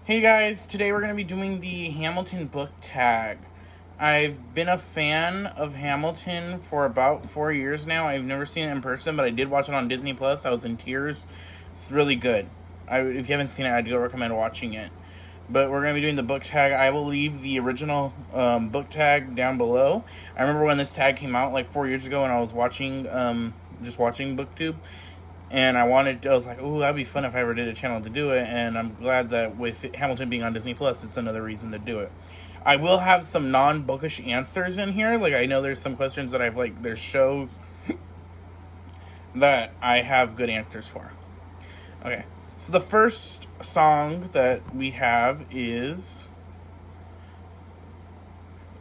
Hey guys, today we're going to be doing the Hamilton book tag. I've been a fan of Hamilton for about 4 years now. I've never seen it in person, but I did watch it on Disney Plus. I was in tears. It's really good. If you haven't seen it, I'd go recommend watching it. But we're going to be doing the book tag. I will leave the original book tag down below. I remember when this tag came out like 4 years ago, and I was watching, just watching BookTube. And I was like, ooh, that'd be fun if I ever did a channel to do it. And I'm glad that with Hamilton being on Disney Plus, it's another reason to do it. I will have some non-bookish answers in here. Like, I know there's some questions that there's shows that I have good answers for. Okay, so the first song that we have is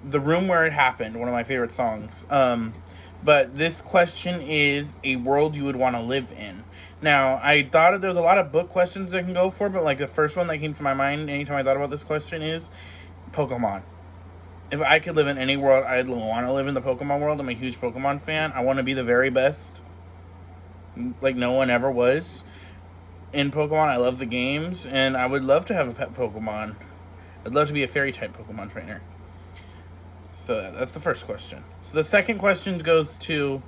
The Room Where It Happened, one of my favorite songs. But this question is a world you would want to live in. Now, I thought there's a lot of book questions I can go for, but like the first one that came to my mind anytime I thought about this question is Pokemon. If I could live in any world, I'd want to live in the Pokemon world. I'm a huge Pokemon fan. I want to be the very best, like no one ever was in Pokemon. I love the games, and I would love to have a pet Pokemon. I'd love to be a fairy-type Pokemon trainer. So that's the first question. So the second question goes to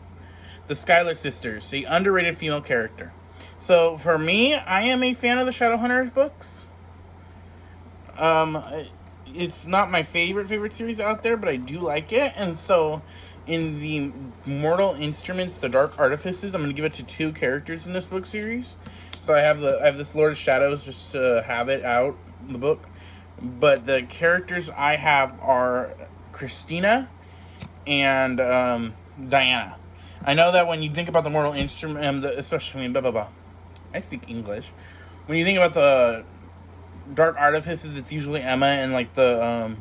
the Schuyler sisters, the underrated female character. So for me, I am a fan of the Shadowhunters books. It's not my favorite series out there, but I do like it. And so in the Mortal Instruments, the Dark Artifices, I'm going to give it to two characters in this book series. So I have this Lord of Shadows just to have it out in the book. But the characters I have are Christina and Diana. I know that when you think about the Mortal Instrument, especially I speak English. When you think about the Dark Artifices, it's usually Emma and like the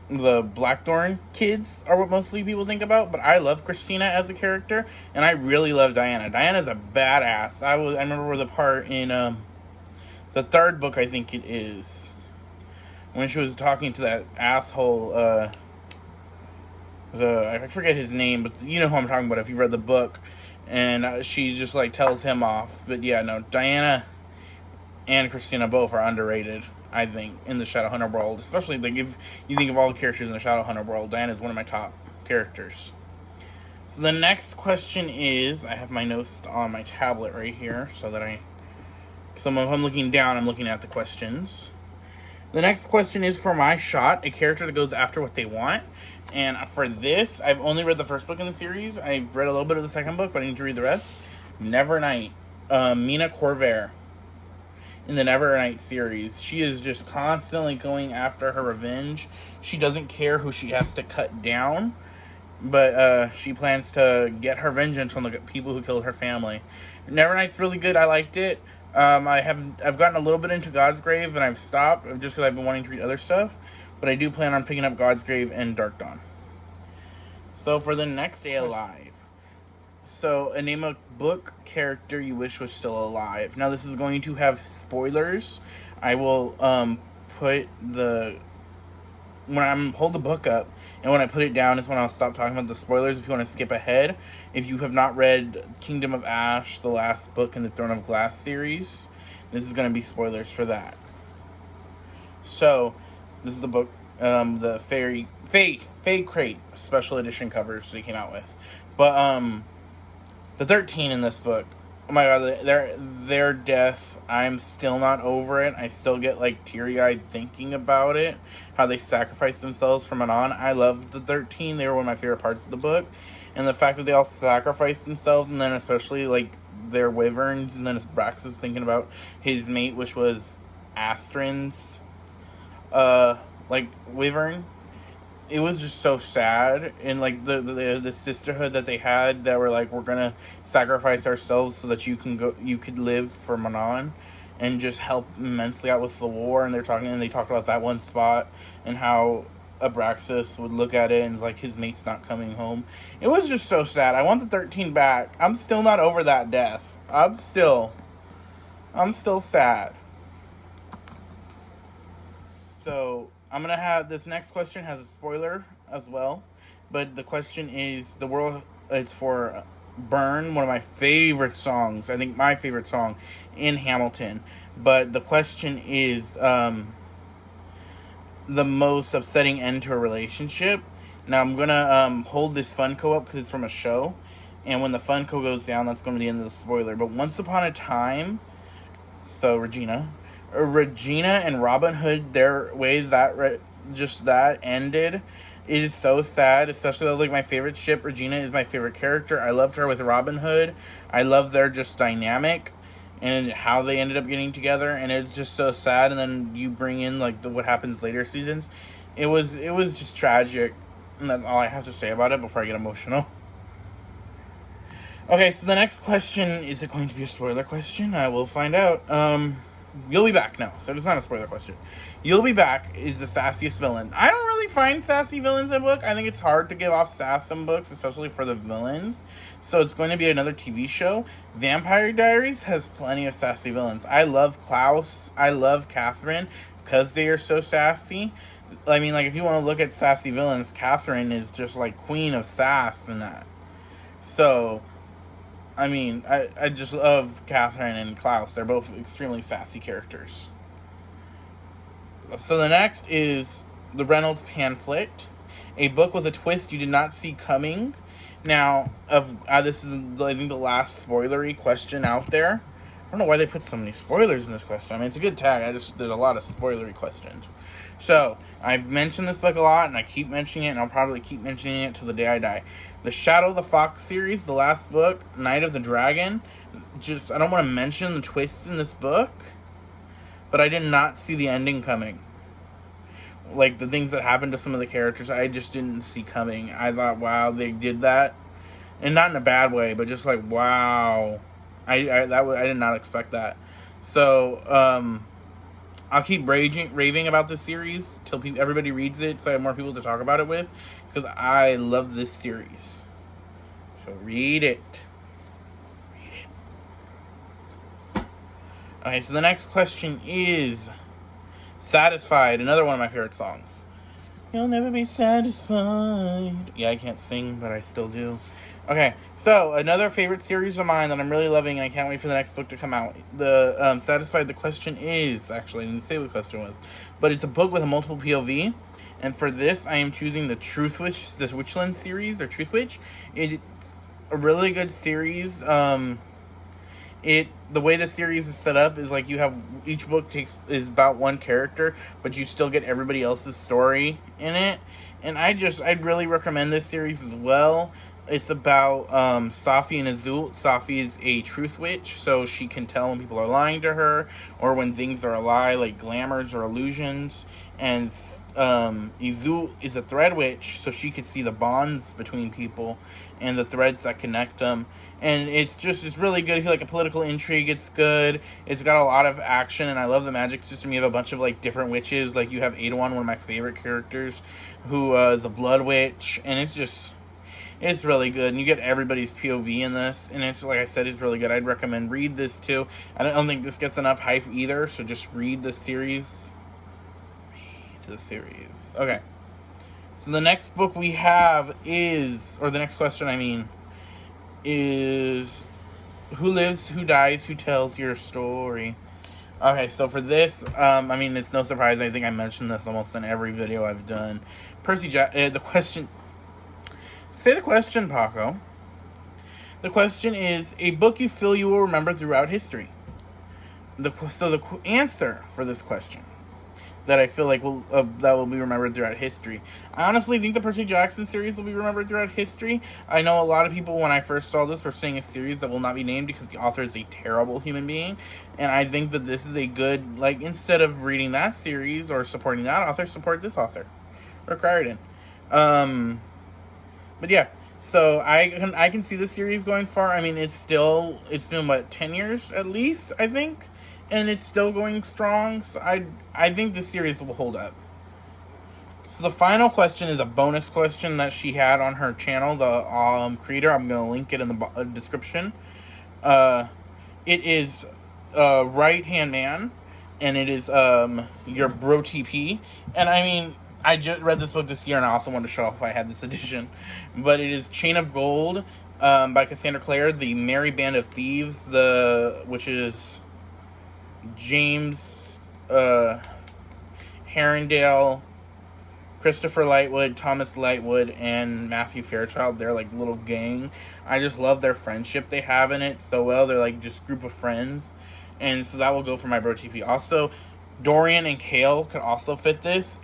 Blackthorn kids are what mostly people think about. But I love Christina as a character, and I really love Diana. Diana's a badass. I remember the part in the third book, I think it is, when she was talking to that asshole, I forget his name, but you know who I'm talking about if you read the book, and she just like tells him off. But yeah, no, Diana and Christina both are underrated, I think, in the Shadowhunter world. Especially like if you think of all the characters in the Shadowhunter world, Diana is one of my top characters. So the next question is, I have my notes on my tablet right here, so if I'm looking down, I'm looking at the questions. The next question is for my shot, a character that goes after what they want. And for this, I've only read the first book in the series. I've read a little bit of the second book, but I need to read the rest. Nevernight. Mina Corvair in the Nevernight series. She is just constantly going after her revenge. She doesn't care who she has to cut down, but she plans to get her vengeance on the people who killed her family. Nevernight's really good. I liked it. I've gotten a little bit into Godsgrave, and I've stopped just because I've been wanting to read other stuff. But I do plan on picking up Godsgrave and Dark Dawn. So for the next day alive. So name a book character you wish was still alive. Now this is going to have spoilers. I will put when I hold the book up and when I put it down is when I'll stop talking about the spoilers if you want to skip ahead. If you have not read Kingdom of Ash, the last book in the Throne of Glass series, this is going to be spoilers for that. So, this is the book, the Fae Crate special edition covers they came out with. But, the 13 in this book, oh my god, their death, I'm still not over it. I still get like teary-eyed thinking about it, how they sacrificed themselves for Manon. I loved the 13. They were one of my favorite parts of the book. And the fact that they all sacrificed themselves, and then especially like their wyverns, and then Braxus thinking about his mate, which was Astrin's like wyvern. It was just so sad, and like the sisterhood that they had that were like, we're gonna sacrifice ourselves so that you could live for Manon, and just help immensely out with the war. And they talked about that one spot and how Abraxas would look at it and like his mate's not coming home. It was just so sad. I want the 13 back. I'm still not over that death. I'm still sad. So I'm gonna have this next question has a spoiler as well, but the question is the world. It's for Burn, one of my favorite songs. I think my favorite song in Hamilton. But the question is the most upsetting end to a relationship. Now I'm gonna hold this Funko up because it's from a show, and when the Funko goes down, that's going to be the end of the spoiler. But once upon a time, so Regina and Robin Hood, their way that just that ended. It is so sad, especially though, like, my favorite ship. Regina is my favorite character. I loved her with Robin Hood. I love their just dynamic and how they ended up getting together, and it's just so sad. And then you bring in like what happens later seasons. It was just tragic, and that's all I have to say about it before I get emotional. Okay, so the next question, is it going to be a spoiler question? I will find out. You'll be back. No, so it's not a spoiler question. You'll be back is the sassiest villain. I don't really find sassy villains in book. I think it's hard to give off sass in books, especially for the villains. So it's going to be another TV show. Vampire Diaries has plenty of sassy villains. I love Klaus. I love Catherine because they are so sassy. I mean, like, if you want to look at sassy villains, Catherine is just like queen of sass in that. So, I mean, I just love Catherine and Klaus. They're both extremely sassy characters. So the next is the Reynolds Pamphlet, a book with a twist you did not see coming. Now, this is, I think, the last spoilery question out there. I don't know why they put so many spoilers in this question. I mean, it's a good tag. I just did a lot of spoilery questions. So, I've mentioned this book a lot, and I keep mentioning it, and I'll probably keep mentioning it till the day I die. The Shadow of the Fox series, the last book, Night of the Dragon. I don't want to mention the twists in this book, but I did not see the ending coming. Like, the things that happened to some of the characters, I just didn't see coming. I thought, wow, they did that. And not in a bad way, but just like, wow. I did not expect that. So, I'll keep raving about this series till everybody reads it, so I have more people to talk about it with, because I love this series. So read it. Okay, so the next question is Satisfied, another one of my favorite songs. You'll never be satisfied. Yeah, I can't sing, but I still do. Okay, so another favorite series of mine that I'm really loving, and I can't wait for the next book to come out. The Satisfied, the question is, actually, I didn't say what the question was, but it's a book with a multiple POV, and for this, I am choosing the Truth Witch, this Witchland series, or Truth Witch. It's a really good series. The way the series is set up is like you have each book is about one character, but you still get everybody else's story in it. And I'd really recommend this series as well. It's about Safi and Azul. Safi is a truth witch, so she can tell when people are lying to her or when things are a lie, like glamours or illusions. And Azul is a thread witch, so she could see the bonds between people and the threads that connect them. And it's really good. If you like a political intrigue, it's good. It's got a lot of action, and I love the magic system. You have a bunch of like different witches. Like you have Adawan, one of my favorite characters, who is a blood witch, and it's really good. And you get everybody's POV in this, and it's, like I said, it's really good. I'd recommend read this too. I don't think this gets enough hype either, so just read the series. Okay. So the next book we have the next question, is Who Lives, Who Dies, Who Tells Your Story? Okay, so for this, it's no surprise. I think I mentioned this almost in every video I've done. Percy Jackson, the question... Say the question, Paco. The question is, a book you feel you will remember throughout history. The answer for this question that I feel like that will be remembered throughout history. I honestly think the Percy Jackson series will be remembered throughout history. I know a lot of people, when I first saw this, were saying a series that will not be named because the author is a terrible human being. And I think that this is a good, instead of reading that series or supporting that author, support this author. Rick Riordan. But yeah, so I can see the series going far. It's been 10 years at least, I think, and it's still going strong. So I think the series will hold up. So the final question is a bonus question that she had on her channel, the creator. I'm going to link it in the description. It is Right Hand Man, and it is your bro TP, and I just read this book this year, and I also wanted to show off I had this edition. But it is Chain of Gold, by Cassandra Clare. The Merry Band of Thieves, which is James Herondale, Christopher Lightwood, Thomas Lightwood, and Matthew Fairchild. They're like little gang. I just love their friendship they have in it so well. They're like just group of friends. And so that will go for my Bro TP. Also, Dorian and Kale could also fit this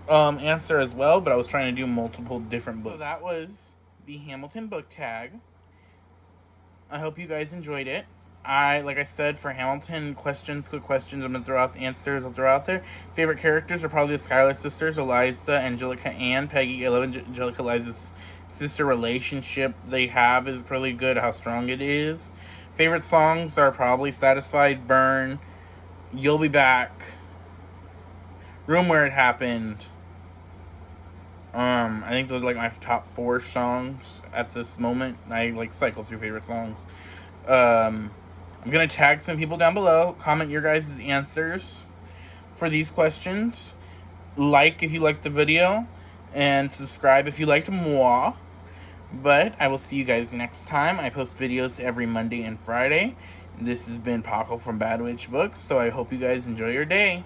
answer as well, but I was trying to do multiple different books. So that was the Hamilton book tag. I hope you guys enjoyed it. Like I said, for Hamilton quick questions, I'm going to throw out the answers I'll throw out there. Favorite characters are probably the Schuyler sisters, Eliza, Angelica, and Peggy. I love Angelica, Eliza's sister relationship they have is really good, how strong it is. Favorite songs are probably Satisfied, Burn, You'll Be Back, Room Where It Happened. I think those are like my top 4 songs at this moment. I like cycle through favorite songs. I'm going to tag some people down below. Comment your guys' answers for these questions. Like if you liked the video. And subscribe if you liked moi. But I will see you guys next time. I post videos every Monday and Friday. This has been Paco from Bad Witch Books. So I hope you guys enjoy your day.